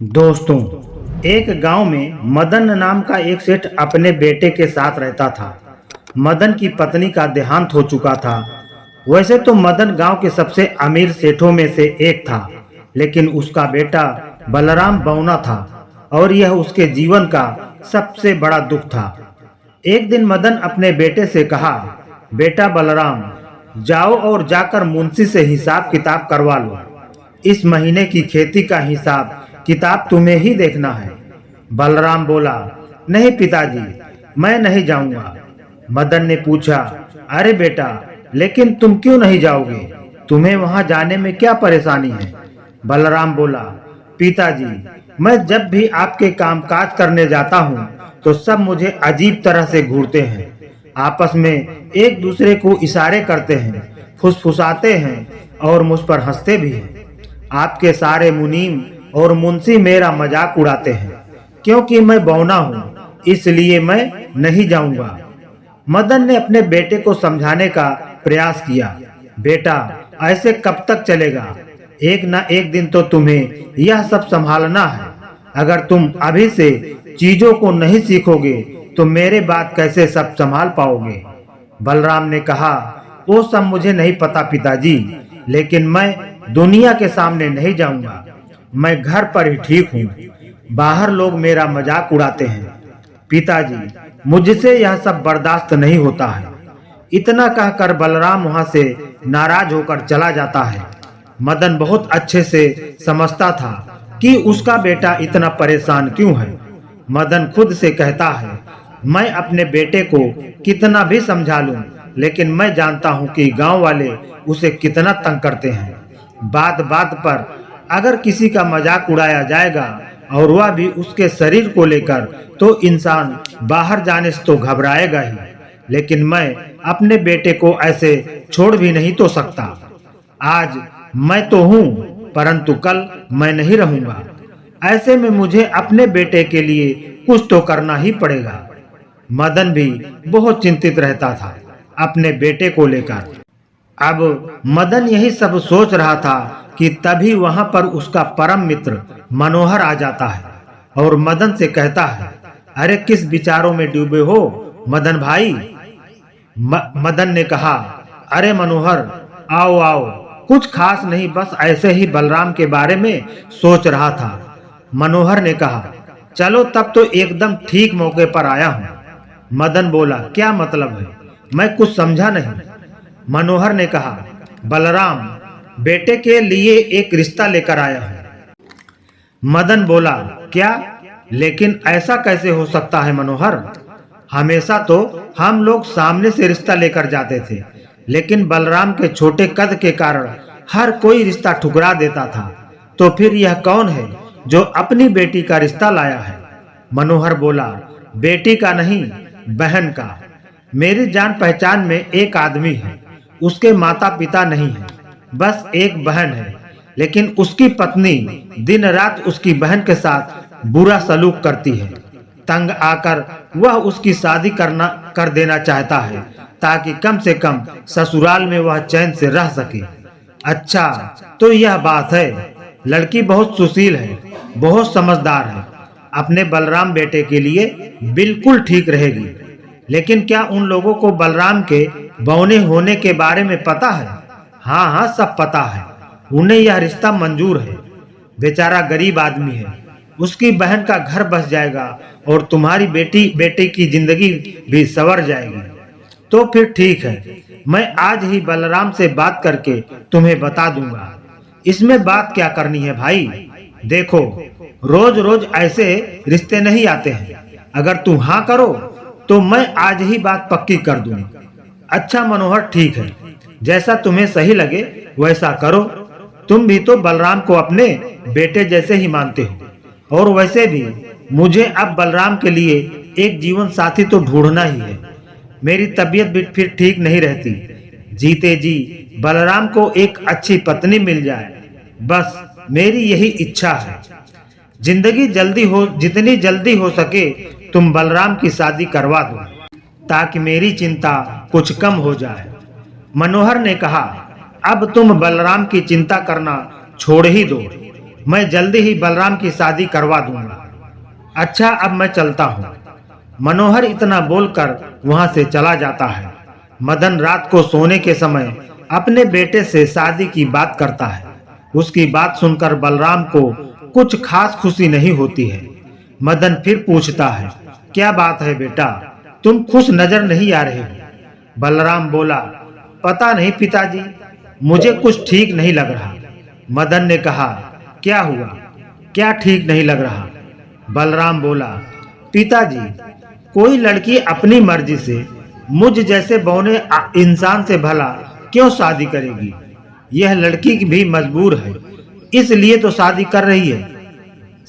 दोस्तों, एक गांव में मदन नाम का एक सेठ अपने बेटे के साथ रहता था। मदन की पत्नी का देहांत हो चुका था। वैसे तो मदन गांव के सबसे अमीर सेठों में से एक था, लेकिन उसका बेटा बलराम बौना था और यह उसके जीवन का सबसे बड़ा दुख था। एक दिन मदन अपने बेटे से कहा, बेटा बलराम, जाओ और जाकर मुंशी से हिसाब किताब करवा लो। इस महीने की खेती का हिसाब किताब तुम्हें ही देखना है। बलराम बोला, नहीं पिताजी, मैं नहीं जाऊंगा। मदन ने पूछा, अरे बेटा, लेकिन तुम क्यों नहीं जाओगे? तुम्हें वहां जाने में क्या परेशानी है? बलराम बोला, पिताजी, मैं जब भी आपके कामकाज करने जाता हूँ तो सब मुझे अजीब तरह से घूरते हैं। आपस में एक दूसरे को इशारे करते हैं, फुसफुसाते हैं और मुझ पर हंसते भी हैं। आपके सारे मुनीम और मुंशी मेरा मजाक उड़ाते हैं। क्योंकि मैं बौना हूँ, इसलिए मैं नहीं जाऊंगा। मदन ने अपने बेटे को समझाने का प्रयास किया, बेटा, ऐसे कब तक चलेगा? एक ना एक दिन तो तुम्हें यह सब संभालना है। अगर तुम अभी से चीजों को नहीं सीखोगे तो मेरे बाद कैसे सब संभाल पाओगे? बलराम ने कहा, वो सब मुझे नहीं पता पिताजी, लेकिन मैं दुनिया के सामने नहीं जाऊंगा। मैं घर पर ही ठीक हूँ। बाहर लोग मेरा मजाक उड़ाते हैं। पिताजी, मुझसे यह सब बर्दाश्त नहीं होता है। इतना कहकर बलराम वहां से नाराज होकर चला जाता है। मदन बहुत अच्छे से समझता था कि उसका बेटा इतना परेशान क्यों है। मदन खुद से कहता है, मैं अपने बेटे को कितना भी समझा लूं, लेकिन मैं जानता हूं कि गांव वाले उसे कितना तंग करते हैं। बात बात पर अगर किसी का मजाक उड़ाया जाएगा और वह भी उसके शरीर को लेकर, तो इंसान बाहर जाने से तो घबराएगा ही, लेकिन मैं अपने बेटे को ऐसे छोड़ भी नहीं तो सकता। आज मैं तो हूँ, परंतु कल मैं नहीं रहूंगा। ऐसे में मुझे अपने बेटे के लिए कुछ तो करना ही पड़ेगा। मदन भी बहुत चिंतित रहता था अपने बेटे को लेकर। अब मदन यही सब सोच रहा था कि तभी वहां पर उसका परम मित्र मनोहर आ जाता है और मदन से कहता है, अरे किस विचारों में डूबे हो मदन भाई? मदन ने कहा, अरे मनोहर, आओ आओ, कुछ खास नहीं, बस ऐसे ही बलराम के बारे में सोच रहा था। मनोहर ने कहा, चलो तब तो एकदम ठीक मौके पर आया हूँ। मदन बोला, क्या मतलब है? मैं कुछ समझा नहीं। मनोहर ने कहा, बलराम बेटे के लिए एक रिश्ता लेकर आया हूँ। मदन बोला, क्या? लेकिन ऐसा कैसे हो सकता है मनोहर? हमेशा तो हम लोग सामने से रिश्ता लेकर जाते थे, लेकिन बलराम के छोटे कद के कारण हर कोई रिश्ता ठुकरा देता था। तो फिर यह कौन है जो अपनी बेटी का रिश्ता लाया है? मनोहर बोला, बेटी का नहीं, बहन का। मेरी जान पहचान में एक आदमी है, उसके माता पिता नहीं है, बस एक बहन है, लेकिन उसकी पत्नी दिन रात उसकी बहन के साथ बुरा सलूक करती है। तंग आकर वह उसकी शादी कर देना चाहता है, ताकि कम से कम ससुराल में वह चैन से रह सके। अच्छा, तो यह बात है। लड़की बहुत सुशील है, बहुत समझदार है, अपने बलराम बेटे के लिए बिल्कुल ठीक रहेगी। लेकिन क्या उन लोगों को बलराम के बौने होने के बारे में पता है? हाँ हाँ, सब पता है। उन्हें यह रिश्ता मंजूर है। बेचारा गरीब आदमी है, उसकी बहन का घर बस जाएगा और तुम्हारी बेटे की जिंदगी भी संवर जाएगी। तो फिर ठीक है, मैं आज ही बलराम से बात करके तुम्हें बता दूंगा। इसमें बात क्या करनी है भाई? देखो, रोज रोज ऐसे रिश्ते नहीं आते हैं। अगर तुम हाँ करो तो मैं आज ही बात पक्की कर दूंगा। अच्छा मनोहर, ठीक है, जैसा तुम्हें सही लगे वैसा करो। तुम भी तो बलराम को अपने बेटे जैसे ही मानते हो, और वैसे भी मुझे अब बलराम के लिए एक जीवन साथी तो ढूंढना ही है। मेरी तबीयत भी फिर ठीक नहीं रहती। जीते जी बलराम को एक अच्छी पत्नी मिल जाए, बस मेरी यही इच्छा है। जिंदगी जितनी जल्दी हो सके तुम बलराम की शादी करवा दो, ताकि मेरी चिंता कुछ कम हो जाए। मनोहर ने कहा, अब तुम बलराम की चिंता करना छोड़ ही दो। मैं जल्दी ही बलराम की शादी करवा दूंगा। अच्छा, अब मैं चलता हूँ। मनोहर इतना बोलकर वहां से चला जाता है। मदन रात को सोने के समय अपने बेटे से शादी की बात करता है। उसकी बात सुनकर बलराम को कुछ खास खुशी नहीं होती है। मदन फिर पूछता है, क्या बात है बेटा, तुम खुश नजर नहीं आ रहे हो? बलराम बोला, पता नहीं पिताजी, मुझे कुछ ठीक नहीं लग रहा। मदन ने कहा, क्या हुआ, क्या ठीक नहीं लग रहा? बलराम बोला, पिताजी, कोई लड़की अपनी मर्जी से मुझ जैसे बौने इंसान से भला क्यों शादी करेगी? यह लड़की भी मजबूर है, इसलिए तो शादी कर रही है।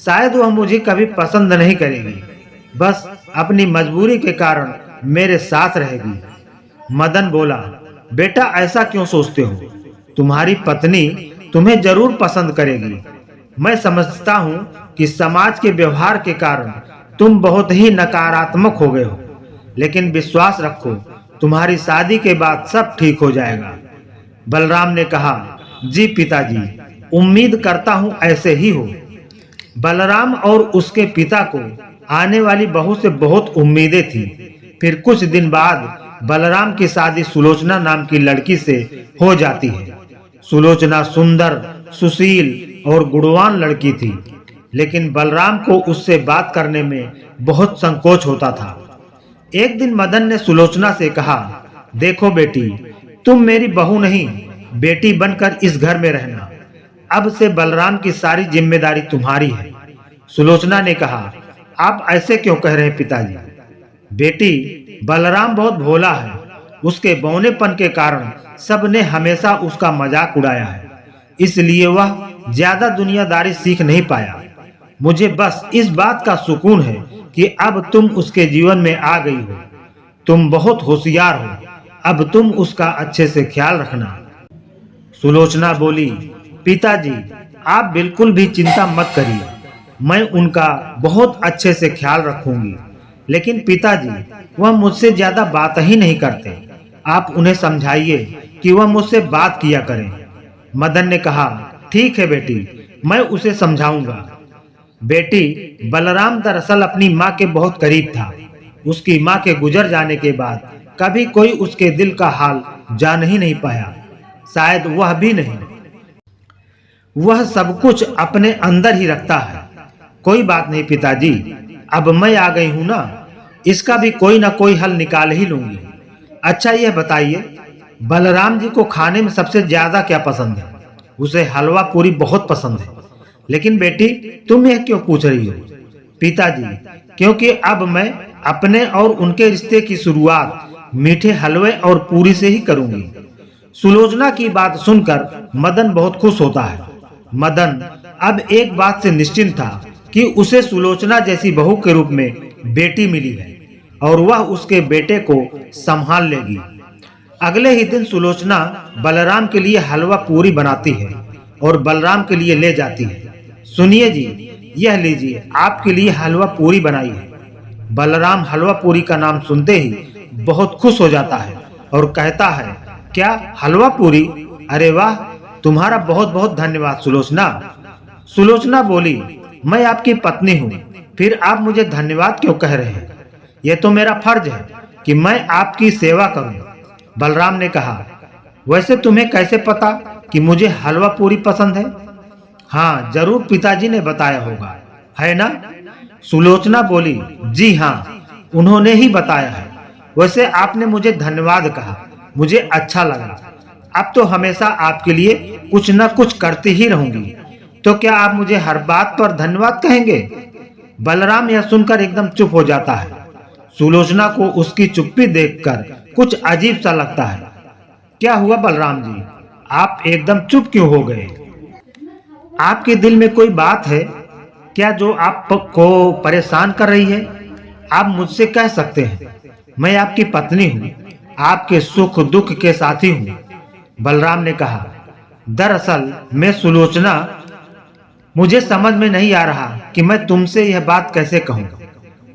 शायद वह मुझे कभी पसंद नहीं करेगी, बस अपनी मजबूरी के कारण मेरे साथ रहेगी। मदन बोला, बेटा ऐसा क्यों सोचते हो? तुम्हारी पत्नी तुम्हें जरूर पसंद करेगी। मैं समझता हूँ कि समाज के व्यवहार के कारण तुम बहुत ही नकारात्मक हो गए हो, लेकिन विश्वास रखो, तुम्हारी शादी के बाद सब ठीक हो जाएगा। बलराम ने कहा, जी पिताजी, उम्मीद करता हूँ ऐसे ही हो। बलराम और उसके पिता को आने वाली बहू से बहुत उम्मीदें थी। फिर कुछ दिन बाद बलराम की शादी सुलोचना नाम की लड़की से हो जाती है। सुलोचना सुंदर, सुशील और गुणवान लड़की थी, लेकिन बलराम को उससे बात करने में बहुत संकोच होता था। एक दिन मदन ने सुलोचना से कहा, देखो बेटी, तुम मेरी बहू नहीं, बेटी बनकर इस घर में रहना। अब से बलराम की सारी जिम्मेदारी तुम्हारी है। सुलोचना ने कहा, आप ऐसे क्यों कह रहे हैं पिताजी? बेटी, बलराम बहुत भोला है। उसके बौनेपन के कारण सबने हमेशा उसका मजाक उड़ाया है, इसलिए वह ज्यादा दुनियादारी सीख नहीं पाया। मुझे बस इस बात का सुकून है कि अब तुम उसके जीवन में आ गई हो। तुम बहुत होशियार हो, अब तुम उसका अच्छे से ख्याल रखना। सुलोचना बोली, पिताजी, आप बिल्कुल भी चिंता मत करिए, मैं उनका बहुत अच्छे से ख्याल रखूंगी। लेकिन पिताजी, वह मुझसे ज्यादा बात ही नहीं करते। आप उन्हें समझाइए कि वह मुझसे बात किया करें। मदन ने कहा, ठीक है बेटी, मैं उसे समझाऊंगा। बेटी, बलराम दरअसल अपनी माँ के बहुत करीब था। उसकी माँ के गुजर जाने के बाद कभी कोई उसके दिल का हाल जान ही नहीं पाया, शायद वह भी नहीं। वह सब कुछ अपने अंदर ही रखता है। कोई बात नहीं पिताजी, अब मैं आ गई हूं ना, इसका भी कोई ना कोई हल निकाल ही लूंगी। अच्छा यह बताइए, बलराम जी को खाने में सबसे ज्यादा क्या पसंद है? उसे हलवा पूरी बहुत पसंद है। लेकिन बेटी, तुम यह क्यों पूछ रही हो? पिताजी, क्योंकि अब मैं अपने और उनके रिश्ते की शुरुआत मीठे हलवे और पूरी से ही करूंगी। सुलोचना की बात सुनकर मदन बहुत खुश होता है। मदन अब एक बात से निश्चिंत था कि उसे सुलोचना जैसी बहू के रूप में बेटी मिली है और वह उसके बेटे को संभाल लेगी। अगले ही दिन सुलोचना बलराम के लिए हलवा पूरी बनाती है और बलराम के लिए ले जाती है। सुनिए जी, यह लीजिए, आपके लिए हलवा पूरी बनाई है। बलराम हलवा पूरी का नाम सुनते ही बहुत खुश हो जाता है और कहता है, क्या हलवा पूरी? अरे वाह, तुम्हारा बहुत बहुत धन्यवाद सुलोचना। सुलोचना बोली, मैं आपकी पत्नी हूँ, फिर आप मुझे धन्यवाद क्यों कह रहे हैं? यह तो मेरा फर्ज है कि मैं आपकी सेवा करूं। बलराम ने कहा, वैसे तुम्हें कैसे पता कि मुझे हलवा पूरी पसंद है? हाँ, जरूर पिताजी ने बताया होगा, है ना? सुलोचना बोली, जी हाँ, उन्होंने ही बताया है। वैसे आपने मुझे धन्यवाद कहा, मुझे अच्छा लगा। अब तो हमेशा आपके लिए कुछ न कुछ करती ही रहूंगी। तो क्या आप मुझे हर बात पर धन्यवाद कहेंगे? बलराम यह सुनकर एकदम चुप हो जाता है। सुलोचना को उसकी चुप्पी देखकर कुछ अजीब सा लगता है। क्या हुआ बलराम जी, आप एकदम चुप क्यों हो गए? आपके दिल में कोई बात है क्या जो आपको परेशान कर रही है? आप मुझसे कह सकते हैं, मैं आपकी पत्नी हूँ, आपके सुख दुख के साथी हूँ। बलराम ने कहा, दरअसल मैं सुलोचना, मुझे समझ में नहीं आ रहा कि मैं तुमसे यह बात कैसे कहूँ।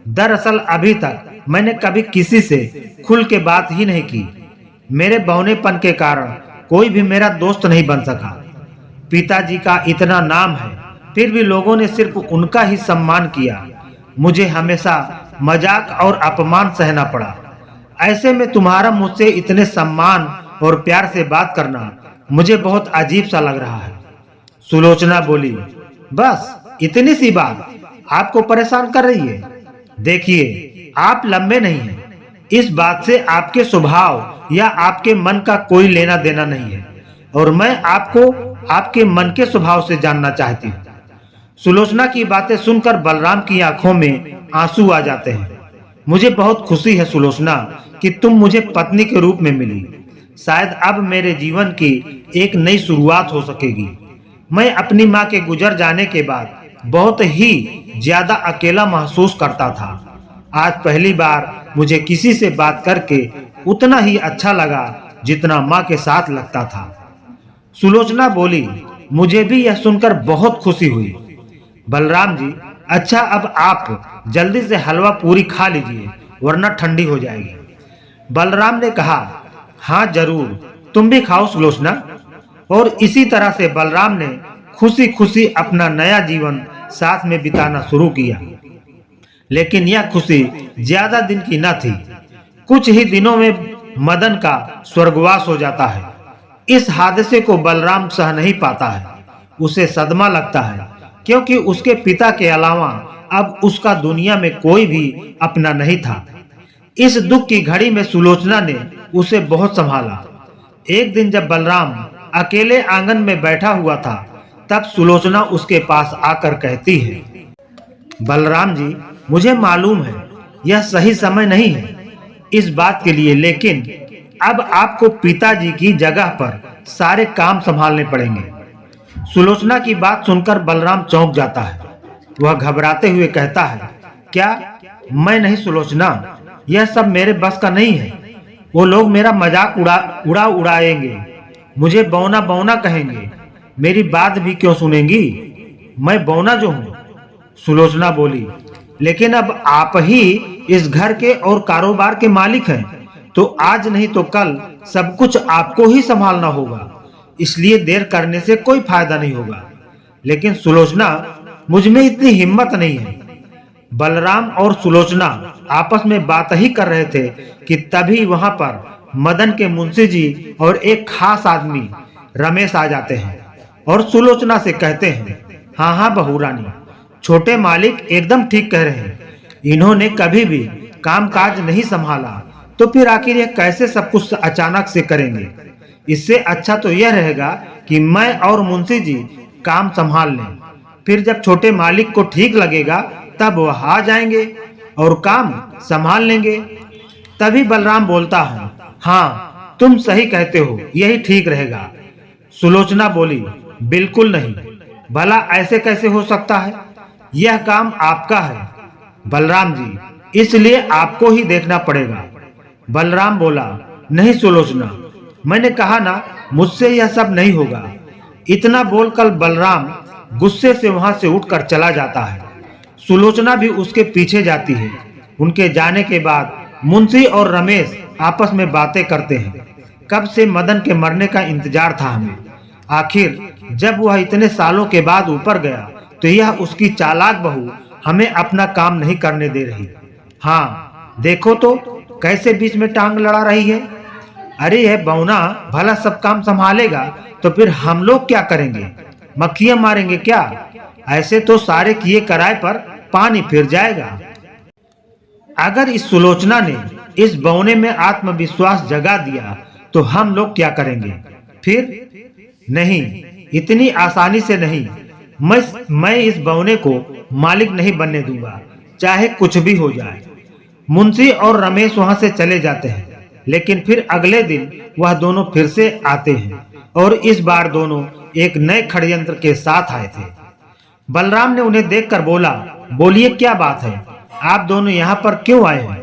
दरअसल अभी तक मैंने कभी किसी से खुल के बात ही नहीं की। मेरे बौनेपन के कारण कोई भी मेरा दोस्त नहीं बन सका। पिताजी का इतना नाम है फिर भी लोगों ने सिर्फ उनका ही सम्मान किया। मुझे हमेशा मजाक और अपमान सहना पड़ा। ऐसे में तुम्हारा मुझसे इतने सम्मान और प्यार से बात करना मुझे बहुत अजीब सा लग रहा है। सुलोचना बोली, बस इतनी सी बात आपको परेशान कर रही है? देखिए, आप लंबे नहीं हैं। इस बात से आपके स्वभाव या आपके मन का कोई लेना देना नहीं है, और मैं आपको आपके मन के स्वभाव से जानना चाहती हूँ। सुलोचना की बातें सुनकर बलराम की आंखों में आंसू आ जाते हैं। मुझे बहुत खुशी है सुलोचना कि तुम मुझे पत्नी के रूप में मिली। शायद अब मेरे जीवन की एक नई शुरुआत हो सकेगी। मैं अपनी माँ के गुजर जाने के बाद बहुत ही ज्यादा अकेला महसूस करता था। आज पहली बार मुझे किसी से बात करके उतना ही अच्छा लगा जितना माँ के साथ लगता था। सुलोचना बोली, मुझे भी यह सुनकर बहुत खुशी हुई। बलराम जी, अच्छा अब आप जल्दी से हलवा पूरी खा लीजिए, वरना ठंडी हो जाएगी। बलराम ने कहा, हाँ जरूर, तुम भी खाओ सुलोचना। और इसी तरह से बलराम ने खुशी खुशी अपना नया जीवन साथ में बिताना शुरू किया। लेकिन यह खुशी ज्यादा दिन की न थी। कुछ ही दिनों में मदन का स्वर्गवास हो जाता है। इस हादसे को बलराम सह नहीं पाता है। उसे सदमा लगता है, क्योंकि उसके पिता के अलावा अब उसका दुनिया में कोई भी अपना नहीं था। इस दुख की घड़ी में सुलोचना ने उसे बहुत संभाला। एक दिन जब बलराम अकेले आंगन में बैठा हुआ था, तब सुलोचना उसके पास आकर कहती है, बलराम जी, मुझे मालूम है यह सही समय नहीं है इस बात के लिए, लेकिन अब आपको पिताजी की जगह पर सारे काम संभालने पड़ेंगे। सुलोचना की बात सुनकर बलराम चौंक जाता है। वह घबराते हुए कहता है, क्या? मैं नहीं सुलोचना, यह सब मेरे बस का नहीं है। वो लोग मेरा मजाक उड़ाएंगे, मुझे बौना बौना कहेंगे। मेरी बात भी क्यों सुनेंगी? मैं बौना जो हूँ। सुलोचना बोली, लेकिन अब आप ही इस घर के और कारोबार के मालिक हैं, तो आज नहीं तो कल सब कुछ आपको ही संभालना होगा। इसलिए देर करने से कोई फायदा नहीं होगा। लेकिन सुलोचना, मुझ में इतनी हिम्मत नहीं है। बलराम और सुलोचना आपस में बात ही कर रहे थे कि तभी वहां पर मदन के मुंशी जी और एक खास आदमी रमेश आ जाते हैं और सुलोचना से कहते हैं, हाँ हाँ बहू रानी, छोटे मालिक एकदम ठीक कह रहे हैं। इन्होंने कभी भी कामकाज नहीं संभाला, तो फिर आखिर यह कैसे सब कुछ अचानक से करेंगे? इससे अच्छा तो यह रहेगा कि मैं और मुंशी जी काम संभाल लें। फिर जब छोटे मालिक को ठीक लगेगा तब वह आ जाएंगे और काम संभाल लेंगे। तभी बलराम बोलता है, हाँ तुम सही कहते हो, यही ठीक रहेगा। सुलोचना बोली, बिल्कुल नहीं, भला ऐसे कैसे हो सकता है? यह काम आपका है बलराम जी, इसलिए आपको ही देखना पड़ेगा। बलराम बोला, नहीं सुलोचना, मैंने कहा ना, मुझसे यह सब नहीं होगा। इतना बोलकर बलराम गुस्से से वहां से उठकर चला जाता है। सुलोचना भी उसके पीछे जाती है। उनके जाने के बाद मुंशी और रमेश आपस में बातें करते हैं। कब से मदन के मरने का इंतजार था हमें। आखिर जब वह इतने सालों के बाद ऊपर गया तो यह उसकी चालाक बहू हमें अपना काम नहीं करने दे रही। हाँ देखो तो कैसे बीच में टांग लड़ा रही है। अरे यह बौना भला सब काम संभालेगा तो फिर हम लोग क्या करेंगे? मक्खियां मारेंगे क्या? ऐसे तो सारे किए कराए पर पानी फिर जाएगा। अगर इस सुलोचना ने इस बौने में आत्मविश्वास जगा दिया तो हम लोग क्या करेंगे फिर? नहीं, इतनी आसानी से नहीं। मैं इस बौने को मालिक नहीं बनने दूंगा, चाहे कुछ भी हो जाए। मुंशी और रमेश वहां से चले जाते हैं, लेकिन फिर अगले दिन वह दोनों फिर से आते हैं और इस बार दोनों एक नए षड्यंत्र के साथ आए थे। बलराम ने उन्हें देखकर बोला, बोलिए क्या बात है, आप दोनों यहाँ पर क्यों आए हैं?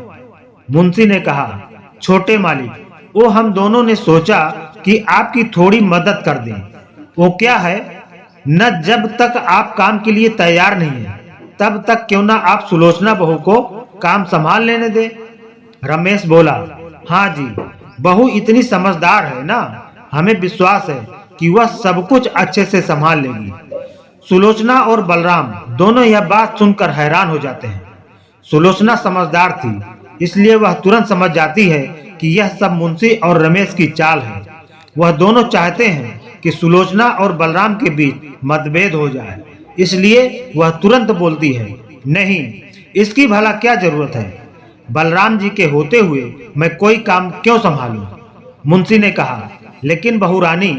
मुंशी ने कहा, छोटे मालिक, वो हम दोनों ने सोचा कि आपकी थोड़ी मदद कर दें। वो क्या है? न जब तक आप काम के लिए तैयार नहीं है तब तक क्यों ना आप सुलोचना बहू को काम संभाल लेने दे। रमेश बोला, हाँ जी, बहू इतनी समझदार है ना, हमें विश्वास है कि वह सब कुछ अच्छे से संभाल लेगी। सुलोचना और बलराम दोनों यह बात सुनकर हैरान हो जाते हैं। सुलोचना समझदार थी, इसलिए वह तुरंत समझ जाती है कि यह सब मुंशी और रमेश की चाल है। वह दोनों चाहते हैं कि सुलोचना और बलराम के बीच मतभेद हो जाए, इसलिए वह तुरंत बोलती है, नहीं, इसकी भला क्या जरूरत है? बलराम जी के होते हुए मैं कोई काम क्यों संभालूं? मुंशी ने कहा, लेकिन बहू रानी,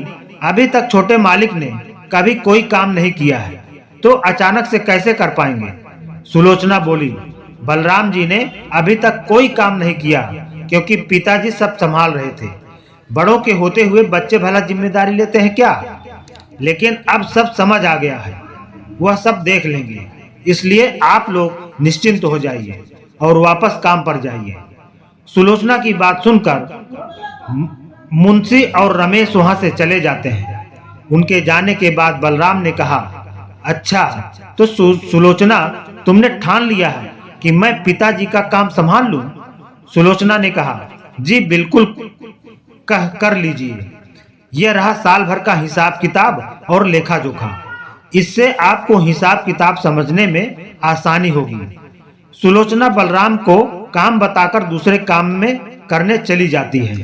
अभी तक छोटे मालिक ने कभी कोई काम नहीं किया है, तो अचानक से कैसे कर पाएंगे? सुलोचना बोली, बलराम जी ने अभी तक कोई काम नहीं किया क्योंकि पिताजी सब संभाल रहे थे। बड़ों के होते हुए बच्चे भला जिम्मेदारी लेते हैं क्या? लेकिन अब सब समझ आ गया है, वह सब देख लेंगे, इसलिए आप लोग निश्चिंत हो जाइए और वापस काम पर जाइए। सुलोचना की बात सुनकर मुंशी और रमेश वहां से चले जाते हैं। उनके जाने के बाद बलराम ने कहा, अच्छा, तो सुलोचना, तुमने ठान लिया है कि मैं पिताजी का काम संभाल लूं? सुलोचना ने कहा, जी बिल्कुल, कर लीजिए। यह रहा साल भर का हिसाब किताब और लेखा जोखा, इससे आपको हिसाब किताब समझने में आसानी होगी। सुलोचना बलराम को काम बताकर दूसरे काम में करने चली जाती है।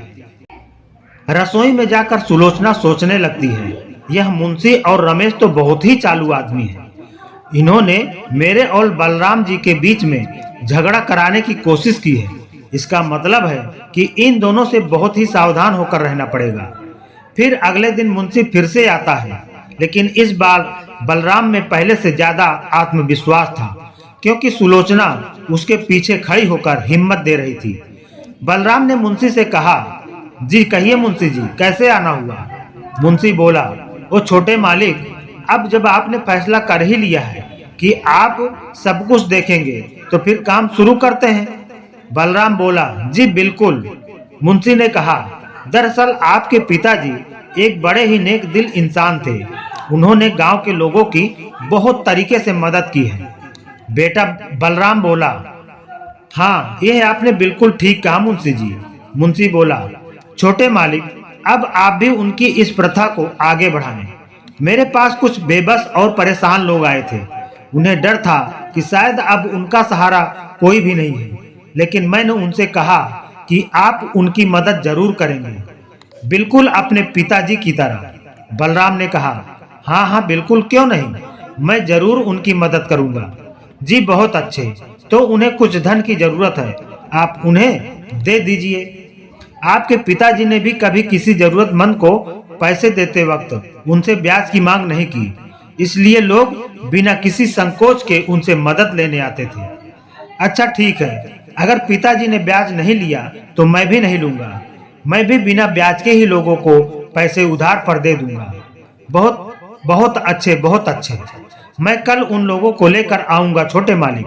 रसोई में जाकर सुलोचना सोचने लगती है, यह मुंशी और रमेश तो बहुत ही चालू आदमी है। इन्होंने मेरे और बलराम जी के बीच में झगड़ा कराने की कोशिश की है। इसका मतलब है कि इन दोनों से बहुत ही सावधान होकर रहना पड़ेगा। फिर अगले दिन मुंशी फिर से आता है, लेकिन इस बार बलराम में पहले से ज्यादा आत्मविश्वास था, क्योंकि सुलोचना उसके पीछे खड़ी होकर हिम्मत दे रही थी। बलराम ने मुंशी से कहा, जी कहिए मुंशी जी, कैसे आना हुआ? मुंशी बोला, ओ छोटे मालिक, अब जब आपने फैसला कर ही लिया है कि आप सब कुछ देखेंगे, तो फिर काम शुरू करते हैं। बलराम बोला, जी बिल्कुल। मुंशी ने कहा, दरअसल आपके पिताजी एक बड़े ही नेक दिल इंसान थे। उन्होंने गांव के लोगों की बहुत तरीके से मदद की है। बेटा बलराम बोला, हाँ, यह आपने बिल्कुल ठीक कहा मुंशी जी। मुंशी बोला, छोटे मालिक, अब आप भी उनकी इस प्रथा को आगे बढ़ाएं। मेरे पास कुछ बेबस और परेशान लोग आए थे। उन्हें डर था कि शायद अब उनका सहारा कोई भी नहीं है, लेकिन मैंने उनसे कहा कि आप उनकी मदद जरूर करेंगे, बिल्कुल अपने पिताजी की तरह। बलराम ने कहा, हाँ हाँ बिल्कुल, क्यों नहीं, मैं जरूर उनकी मदद करूंगा। जी बहुत अच्छे, तो उन्हें कुछ धन की जरूरत है, आप उन्हें दे दीजिए। आपके पिताजी ने भी कभी किसी जरूरतमंद को पैसे देते वक्त उनसे ब्याज की मांग नहीं की, इसलिए लोग बिना किसी संकोच के उनसे मदद लेने आते थे। अच्छा ठीक है, अगर पिताजी ने ब्याज नहीं लिया तो मैं भी नहीं लूंगा। मैं भी बिना ब्याज के ही लोगों को पैसे उधार पर दे दूंगा। बहुत बहुत अच्छे, बहुत अच्छे। मैं कल उन लोगों को लेकर आऊंगा छोटे मालिक।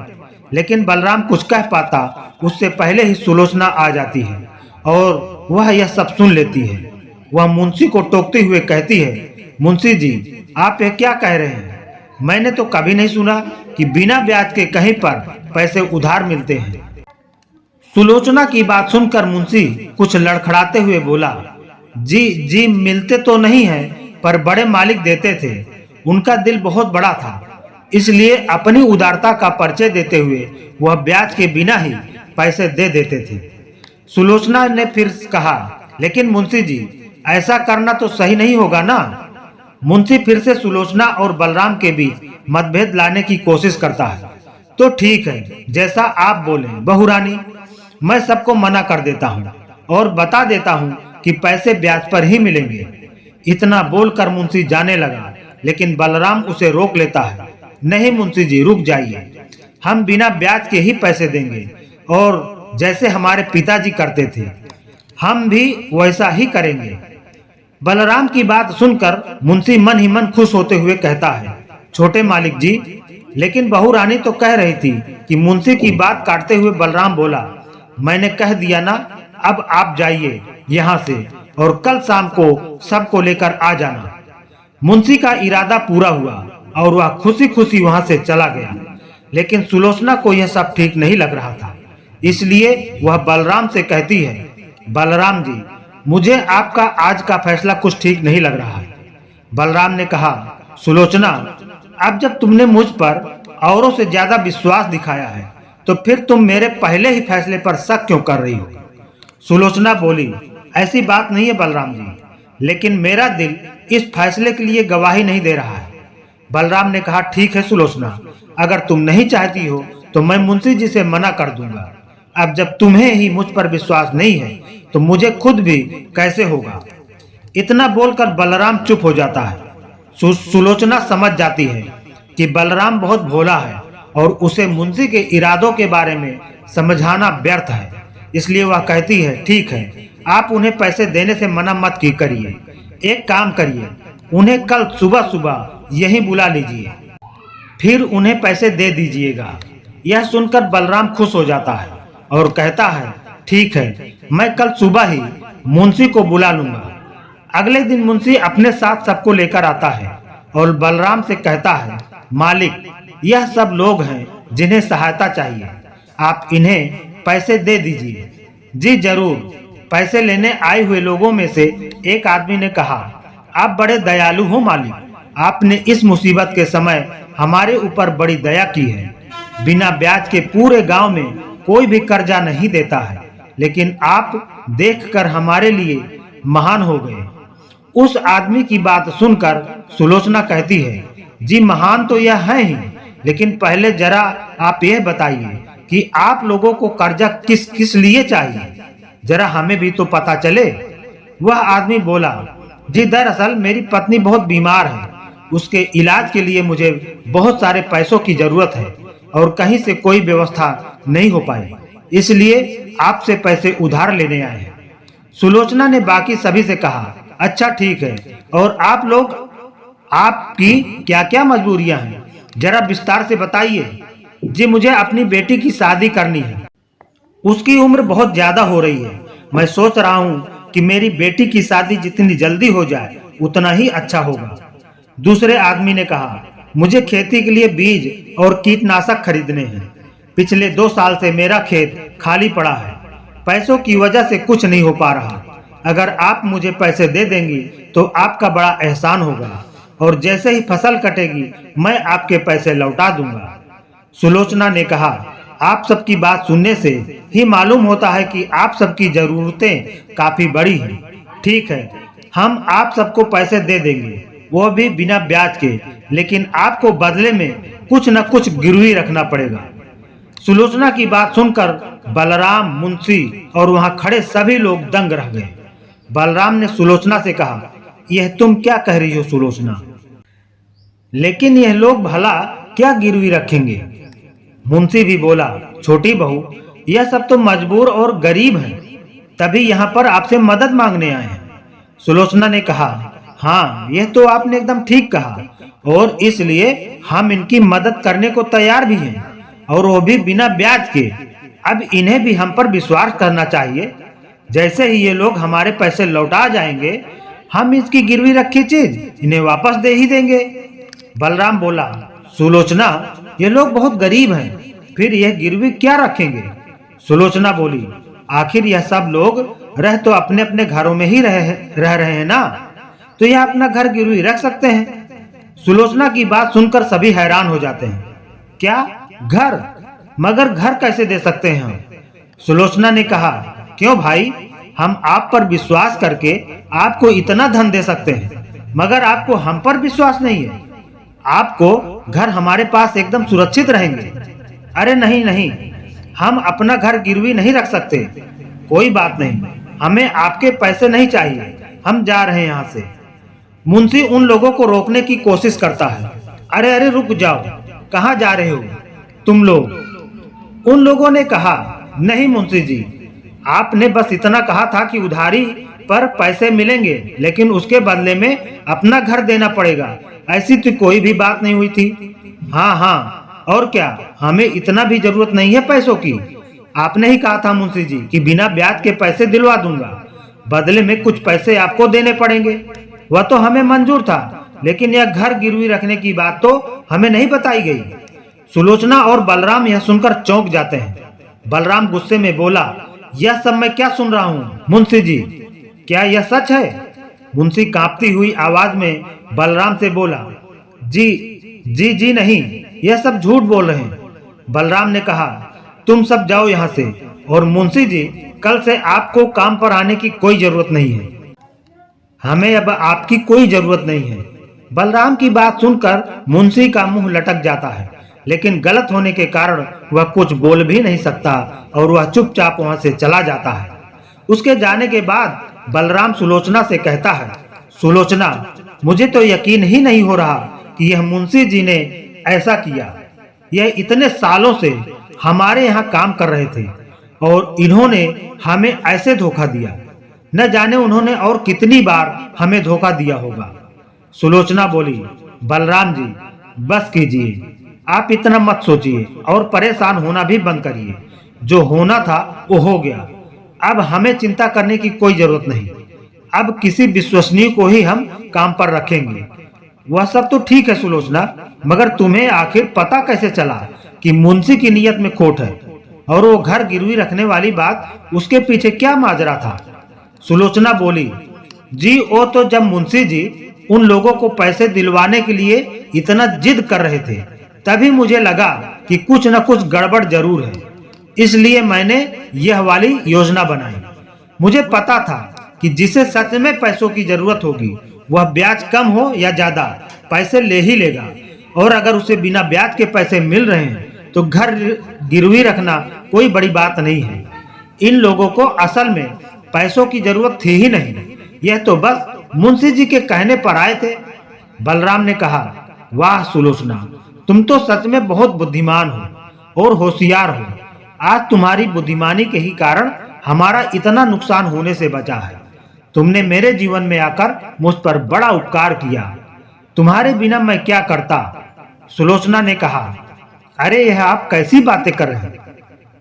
लेकिन बलराम कुछ कह पाता उससे पहले ही सुलोचना आ जाती है और वह यह सब सुन लेती है। वह मुंशी को टोकते हुए कहती है, मुंशी जी, आप यह क्या कह रहे हैं? मैंने तो कभी नहीं सुना कि बिना ब्याज के कहीं पर पैसे उधार मिलते हैं। सुलोचना की बात सुनकर मुंशी कुछ लड़खड़ाते हुए बोला, जी जी, मिलते तो नहीं है, पर बड़े मालिक देते थे। उनका दिल बहुत बड़ा था, इसलिए अपनी उदारता का परिचय देते हुए वह ब्याज के बिना ही पैसे दे देते थे। सुलोचना ने फिर कहा, लेकिन मुंशी जी, ऐसा करना तो सही नहीं होगा ना। मुंशी फिर से सुलोचना और बलराम के बीच मतभेद लाने की कोशिश करता है। तो ठीक है, जैसा आप बोले बहू रानी, मैं सबको मना कर देता हूँ और बता देता हूँ कि पैसे ब्याज पर ही मिलेंगे। इतना बोलकर मुंशी जाने लगा, लेकिन बलराम उसे रोक लेता है। नहीं मुंशी जी, रुक जाइए, हम बिना ब्याज के ही पैसे देंगे और जैसे हमारे पिताजी करते थे हम भी वैसा ही करेंगे। बलराम की बात सुनकर मुंशी मन ही मन खुश होते हुए कहता है, छोटे मालिक जी, लेकिन बहू रानी तो कह रही थी कि मुंशी की बात काटते हुए बलराम बोला, मैंने कह दिया ना, अब आप जाइए यहाँ से और कल शाम को सबको लेकर आ जाना। मुंशी का इरादा पूरा हुआ और वह खुशी खुशी वहां से चला गया। लेकिन सुलोचना को यह सब ठीक नहीं लग रहा था, इसलिए वह बलराम से कहती है, बलराम जी, मुझे आपका आज का फैसला कुछ ठीक नहीं लग रहा है। बलराम ने कहा, सुलोचना, अब जब तुमने मुझ पर औरों से ज्यादा विश्वास दिखाया है तो फिर तुम मेरे पहले ही फैसले पर शक क्यों कर रही हो? सुलोचना बोली, ऐसी बात नहीं है बलराम जी, लेकिन मेरा दिल इस फैसले के लिए गवाही नहीं दे रहा है। बलराम ने कहा, ठीक है सुलोचना, अगर तुम नहीं चाहती हो तो मैं मुंशी जी से मना कर दूंगा। अब जब तुम्हें ही मुझ पर विश्वास नहीं है तो मुझे खुद भी कैसे होगा? इतना बोलकर बलराम चुप हो जाता है। सुलोचना समझ जाती है कि बलराम बहुत भोला है और उसे मुंशी के इरादों के बारे में समझाना व्यर्थ है, इसलिए वह कहती है, ठीक है, आप उन्हें पैसे देने से मना मत की करिए। एक काम करिए, उन्हें कल सुबह सुबह यहीं बुला लीजिए, फिर उन्हें पैसे दे दीजिएगा। यह सुनकर बलराम खुश हो जाता है और कहता है, ठीक है, मैं कल सुबह ही मुंशी को बुला लूंगा। अगले दिन मुंशी अपने साथ सबको लेकर आता है और बलराम से कहता है, मालिक, यह सब लोग हैं जिन्हें सहायता चाहिए, आप इन्हें पैसे दे दीजिए। जी जरूर। पैसे लेने आए हुए लोगों में से एक आदमी ने कहा, आप बड़े दयालु हो मालिक, आपने इस मुसीबत के समय हमारे ऊपर बड़ी दया की है। बिना ब्याज के पूरे गांव में कोई भी कर्जा नहीं देता है, लेकिन आप देखकर हमारे लिए महान हो गए। उस आदमी की बात सुनकर सुलोचना कहती है, जी महान तो यह है ही, लेकिन पहले जरा आप यह बताइए कि आप लोगों को कर्जा किस किस लिए चाहिए, जरा हमें भी तो पता चले। वह आदमी बोला, जी दरअसल मेरी पत्नी बहुत बीमार है, उसके इलाज के लिए मुझे बहुत सारे पैसों की जरूरत है और कहीं से कोई व्यवस्था नहीं हो पाई, इसलिए आपसे पैसे उधार लेने आए हैं। सुलोचना ने बाकी सभी से कहा, अच्छा ठीक है, और आप लोग, आपकी क्या क्या मजबूरियां हैं, जरा विस्तार से बताइए। जी मुझे अपनी बेटी की शादी करनी है, उसकी उम्र बहुत ज्यादा हो रही है। मैं सोच रहा हूँ कि मेरी बेटी की शादी जितनी जल्दी हो जाए उतना ही अच्छा होगा। दूसरे आदमी ने कहा, मुझे खेती के लिए बीज और कीटनाशक खरीदने हैं। पिछले 2 साल से मेरा खेत खाली पड़ा है, पैसों की वजह से कुछ नहीं हो पा रहा। अगर आप मुझे पैसे दे देंगी तो आपका बड़ा एहसान होगा, और जैसे ही फसल कटेगी मैं आपके पैसे लौटा दूंगा। सुलोचना ने कहा, आप सबकी बात सुनने से ही मालूम होता है कि आप सबकी जरूरतें काफी बड़ी हैं। ठीक है, हम आप सबको पैसे दे देंगे, वो भी बिना ब्याज के, लेकिन आपको बदले में कुछ न कुछ गिरवी रखना पड़ेगा। सुलोचना की बात सुनकर बलराम, मुंशी और वहां खड़े सभी लोग दंग रह गए। बलराम ने सुलोचना से कहा, यह तुम क्या कह रही हो सुलोचना? लेकिन यह लोग भला क्या गिरवी रखेंगे? मुंशी भी बोला, छोटी बहू, यह सब तो मजबूर और गरीब हैं, तभी यहाँ पर आपसे मदद मांगने आए हैं। सुलोचना ने कहा, हाँ, यह तो आपने एकदम ठीक कहा, और इसलिए हम इनकी मदद करने को तैयार भी हैं, और वो भी बिना ब्याज के। अब इन्हें भी हम पर विश्वास करना चाहिए। जैसे ही ये लोग हमारे पैसे लौटा जाएंगे, हम इसकी गिरवी रखी चीज इन्हें वापस दे ही देंगे। बलराम बोला, सुलोचना, ये लोग बहुत गरीब हैं, फिर यह गिरवी क्या रखेंगे? सुलोचना बोली, आखिर यह सब लोग रह तो अपने अपने घरों में ही रह रहे हैं ना, तो यह अपना घर गिरवी रख सकते हैं। सुलोचना की बात सुनकर सभी हैरान हो जाते हैं। क्या घर? मगर घर कैसे दे सकते हैं हम? सुलोचना ने कहा, क्यों भाई, हम आप पर विश्वास करके आपको इतना धन दे सकते हैं, मगर आपको हम पर विश्वास नहीं है। आपको घर हमारे पास एकदम सुरक्षित रहेंगे। अरे नहीं नहीं, हम अपना घर गिरवी नहीं रख सकते। कोई बात नहीं, हमें आपके पैसे नहीं चाहिए, हम जा रहे हैं यहाँ से। मुंशी उन लोगों को रोकने की कोशिश करता है। अरे अरे रुक जाओ, कहाँ जा रहे हो तुम लोग? उन लोगों ने कहा, नहीं मुंशी जी, आपने बस इतना कहा था कि उधारी पर पैसे मिलेंगे, लेकिन उसके बदले में अपना घर देना पड़ेगा, ऐसी तो कोई भी बात नहीं हुई थी। हाँ हाँ, और क्या, हमें इतना भी जरूरत नहीं है पैसों की। आपने ही कहा था मुंशी जी कि बिना ब्याज के पैसे दिलवा दूंगा, बदले में कुछ पैसे आपको देने पड़ेंगे। वह तो हमें मंजूर था, लेकिन यह घर गिरवी रखने की बात तो हमें नहीं बताई गई। सुलोचना और बलराम यह सुनकर चौंक जाते हैं। बलराम गुस्से में बोला, यह सब मैं क्या सुन रहा हूँ मुंशी जी, क्या यह सच है? मुंशी कांपती हुई आवाज में बलराम से बोला, जी जी जी नहीं, यह सब झूठ बोल रहे हैं। बलराम ने कहा, तुम सब जाओ यहाँ से, और मुंशी जी कल से आपको काम पर आने की कोई जरूरत नहीं है। हमें अब आपकी कोई जरूरत नहीं है। बलराम की बात सुनकर मुंशी का मुंह लटक जाता है, लेकिन गलत होने के कारण वह कुछ बोल भी नहीं सकता और वह चुपचाप वहां से चला जाता है। उसके जाने के बाद बलराम सुलोचना से कहता है, सुलोचना, मुझे तो यकीन ही नहीं हो रहा कि यह मुंशी जी ने ऐसा किया। यह इतने सालों से हमारे यहाँ काम कर रहे थे और इन्होंने हमें ऐसे धोखा दिया। न जाने उन्होंने और कितनी बार हमें धोखा दिया होगा। सुलोचना बोली, बलराम जी बस कीजिए, आप इतना मत सोचिए और परेशान होना भी बंद करिए। जो होना था वो हो गया, अब हमें चिंता करने की कोई जरूरत नहीं। अब किसी विश्वसनीय को ही हम काम पर रखेंगे। वह सब तो ठीक है सुलोचना, मगर तुम्हें आखिर पता कैसे चला कि मुंशी की नीयत में खोट है? और वो घर गिरवी रखने वाली बात, उसके पीछे क्या माजरा था? सुलोचना बोली, जी वो तो जब मुंशी जी उन लोगों को पैसे दिलवाने के लिए इतना जिद कर रहे थे, तभी मुझे लगा कि कुछ न कुछ गड़बड़ जरूर है। इसलिए मैंने यह वाली योजना बनाई। मुझे पता था कि जिसे सच में पैसों की जरूरत होगी वह ब्याज कम हो या ज्यादा पैसे ले ही लेगा, और अगर उसे बिना ब्याज के पैसे मिल रहे हैं तो घर गिरवी रखना कोई बड़ी बात नहीं है। इन लोगों को असल में पैसों की जरूरत थी ही नहीं, यह तो बस मुंशी जी के कहने पर आए थे। बलराम ने कहा, वाह सुलोचना, तुम तो सच में बहुत बुद्धिमान हो और होशियार हो। आज तुम्हारी बुद्धिमानी के ही कारण हमारा इतना नुकसान होने से बचा है। तुमने मेरे जीवन में आकर मुझ पर बड़ा उपकार किया। तुम्हारे बिना मैं क्या करता? सुलोचना ने कहा, अरे यह आप कैसी बातें कर रहे हैं?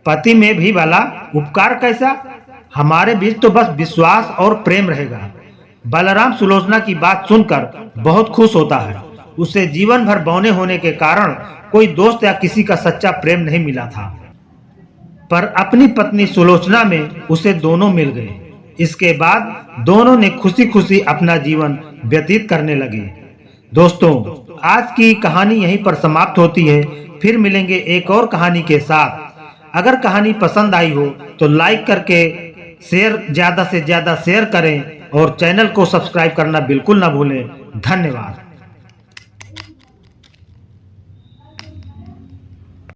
पति में भी भला उपकार कैसा? हमारे बीच तो बस विश्वास और प्रेम रहेगा। बलराम सुलोचना की बात सुनकर बहुत खुश होता है। उसे जीवन भर बौने होने के कारण कोई दोस्त या किसी का सच्चा प्रेम नहीं मिला था, पर अपनी पत्नी सुलोचना में उसे दोनों मिल गए। इसके बाद दोनों ने खुशी खुशी अपना जीवन व्यतीत करने लगे। दोस्तों, आज की कहानी यहीं पर समाप्त होती है। फिर मिलेंगे एक और कहानी के साथ। अगर कहानी पसंद आई हो तो लाइक करके ज्यादा से ज्यादा शेयर करें और चैनल को सब्सक्राइब करना बिल्कुल ना भूलें। धन्यवाद।